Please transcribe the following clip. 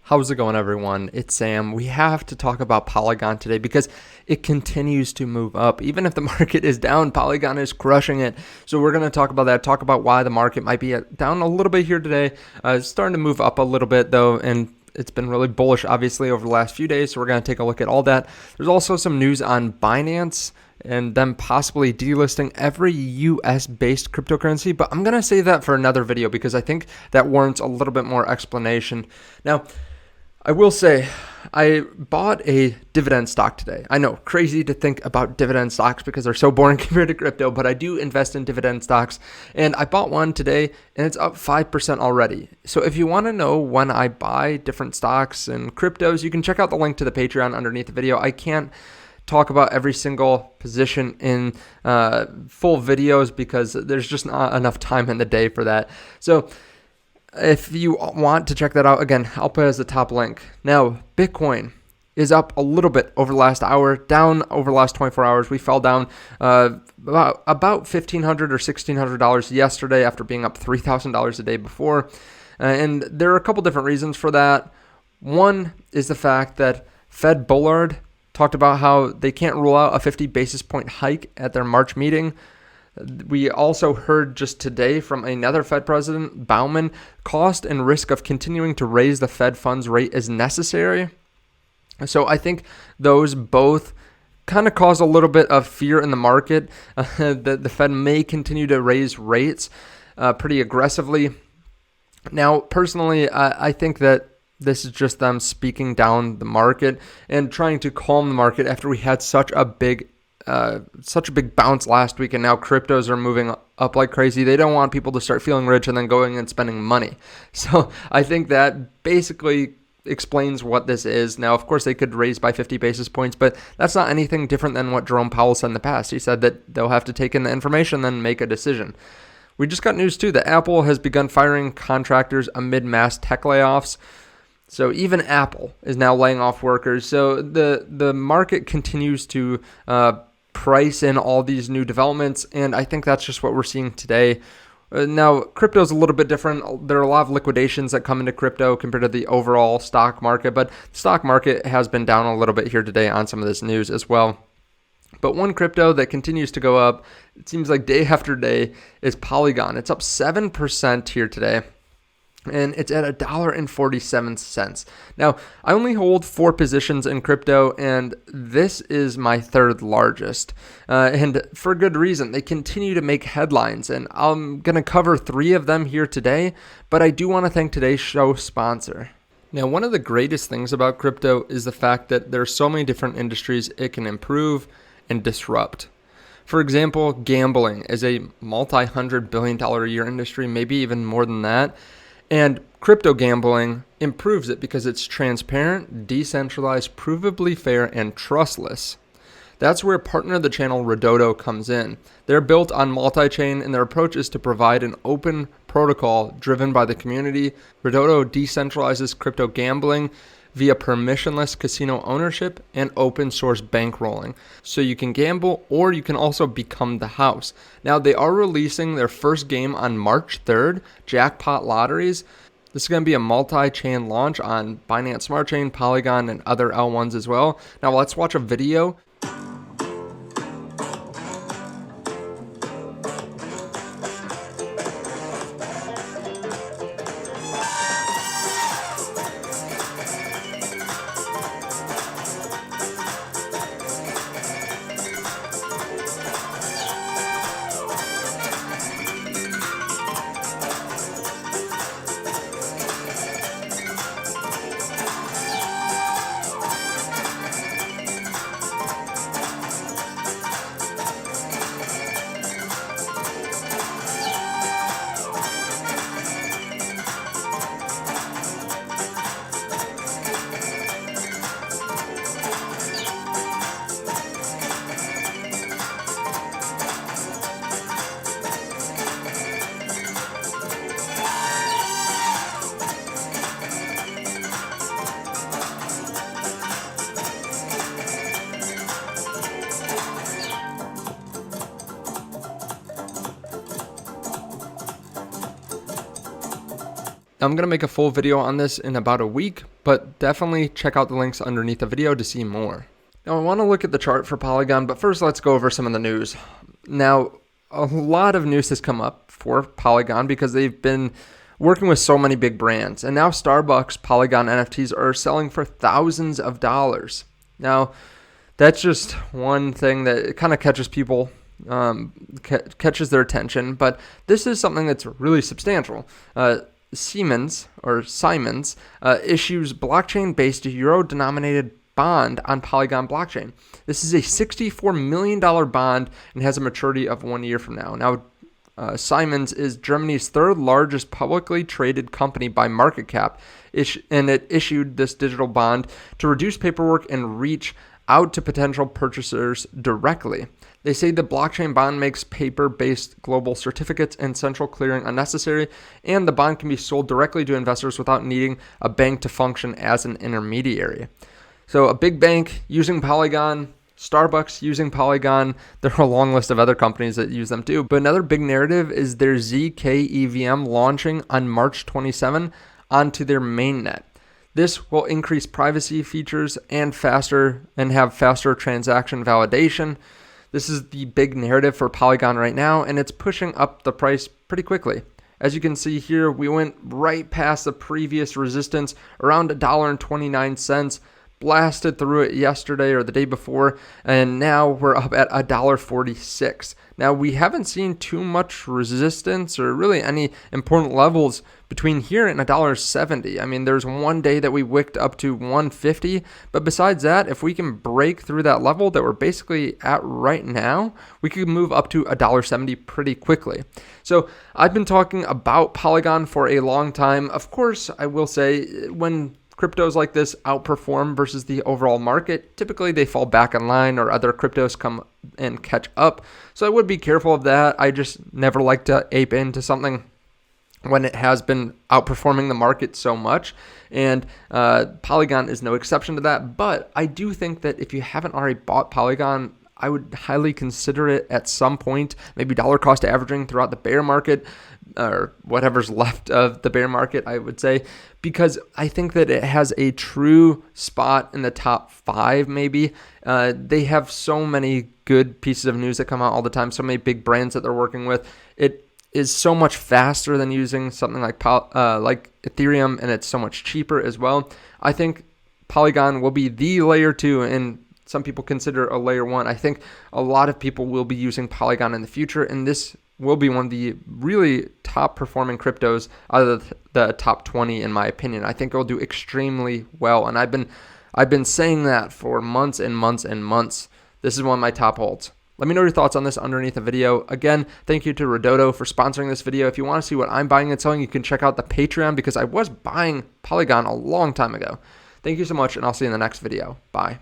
How's it going, everyone? It's Sam. We have to talk about Polygon today because it continues to move up. Even if the market is down, Polygon is crushing it. So we're going to talk about that, talk about why the market might be down a little bit here today. It's starting to move up a little bit, though, and it's been really bullish, obviously, over the last few days. So we're going to take a look at all that. There's also some news on Binance and them possibly delisting every US-based cryptocurrency. But I'm going to save that for another video because I think that warrants a little bit more explanation. Now, I will say I bought a dividend stock today. I know, crazy to think about dividend stocks because they're so boring compared to crypto, but I do invest in dividend stocks. And I bought one today and it's up 5% already. So if you want to know when I buy different stocks and cryptos, you can check out the link to the Patreon underneath the video. I can't talk about every single position in full videos because there's just not enough time in the day for that. So if you want to check that out, again, I'll put it as the top link. Now, Bitcoin is up a little bit over the last hour, down over the last 24 hours. We fell down about $1,500 or $1,600 yesterday after being up $3,000 a day before. And there are a couple different reasons for that. One is the fact that Fed Bullard talked about how they can't rule out a 50 basis point hike at their March meeting. We also heard just today from another Fed president, Bauman, cost and risk of continuing to raise the Fed funds rate is necessary. So I think those both kind of cause a little bit of fear in the market that the Fed may continue to raise rates pretty aggressively. Now, personally, I think that this is just them speaking down the market and trying to calm the market after we had such a big bounce last week, and now cryptos are moving up like crazy. They don't want people to start feeling rich and then going and spending money. So I think that basically explains what this is. Now, of course, they could raise by 50 basis points, but that's not anything different than what Jerome Powell said in the past. He said that they'll have to take in the information, then make a decision. We just got news, too, that Apple has begun firing contractors amid mass tech layoffs. So even Apple is now laying off workers. So the market continues to price in all these new developments, and I think that's just what we're seeing today. Now, crypto is a little bit different. There are a lot of liquidations that come into crypto compared to the overall stock market, but the stock market has been down a little bit here today on some of this news as well. But one crypto that continues to go up, it seems like day after day, is Polygon. It's up 7% here today, and it's at $1.47. Now, I only hold 4 positions in crypto, and this is my third largest, and for good reason. They continue to make headlines, and I'm going to cover 3 of them here today, but I do want to thank today's show sponsor. Now, one of the greatest things about crypto is the fact that there are so many different industries it can improve and disrupt. For example, gambling is a multi-$100 billion a year industry, maybe even more than that. And crypto gambling improves it because it's transparent, decentralized, provably fair, and trustless. That's where partner of the channel Redodo comes in. They're built on multi-chain, and their approach is to provide an open protocol driven by the community. Redodo decentralizes crypto gambling via permissionless casino ownership and open source bankrolling. So you can gamble, or you can also become the house. Now, they are releasing their first game on March 3rd, Jackpot Lotteries. This is going to be a multi-chain launch on Binance Smart Chain, Polygon, and other L1s as well. Now, let's watch a video. I'm going to make a full video on this in about a week, but definitely check out the links underneath the video to see more. Now I want to look at the chart for Polygon, but first let's go over some of the news. Now, a lot of news has come up for Polygon because they've been working with so many big brands, and now Starbucks Polygon NFTs are selling for thousands of dollars. Now, that's just one thing that kind of catches people, catches their attention, but this is something that's really substantial. Simons issues blockchain-based euro-denominated bond on Polygon blockchain. This is a $64 million bond and has a maturity of 1 year from now. Now, Simons is Germany's third largest publicly traded company by market cap, and it issued this digital bond to reduce paperwork and reach out to potential purchasers directly. They say the blockchain bond makes paper-based global certificates and central clearing unnecessary, and the bond can be sold directly to investors without needing a bank to function as an intermediary. So a big bank using Polygon, Starbucks using Polygon, there are a long list of other companies that use them too. But another big narrative is their ZK EVM launching on March 27 onto their mainnet. This will increase privacy features and have faster transaction validation. This is the big narrative for Polygon right now, and it's pushing up the price pretty quickly. As you can see here, we went right past the previous resistance around $1.29, blasted through it yesterday or the day before, and now we're up at $1.46. Now, we haven't seen too much resistance or really any important levels between here and $1.70. I mean, there's one day that we wicked up to $1.50, but besides that, if we can break through that level that we're basically at right now, we could move up to $1.70 pretty quickly. So I've been talking about Polygon for a long time. Of course, I will say when cryptos like this outperform versus the overall market, typically they fall back in line or other cryptos come and catch up. So I would be careful of that. I just never like to ape into something when it has been outperforming the market so much. And Polygon is no exception to that. But I do think that if you haven't already bought Polygon, I would highly consider it at some point, maybe dollar cost averaging throughout the bear market or whatever's left of the bear market, I would say, because I think that it has a true spot in the top 5 maybe. They have so many good pieces of news that come out all the time, so many big brands that they're working with. It is so much faster than using something like Ethereum, and it's so much cheaper as well. I think Polygon will be the layer 2, and some people consider a layer 1. I think a lot of people will be using Polygon in the future, and this will be one of the really top performing cryptos out of the top 20 in my opinion. I think it'll do extremely well, and I've been saying that for months and months and months. This is one of my top holds. Let me know your thoughts on this underneath the video. Again, thank you to Redodo for sponsoring this video. If you want to see what I'm buying and selling, you can check out the Patreon because I was buying Polygon a long time ago. Thank you so much, and I'll see you in the next video. Bye.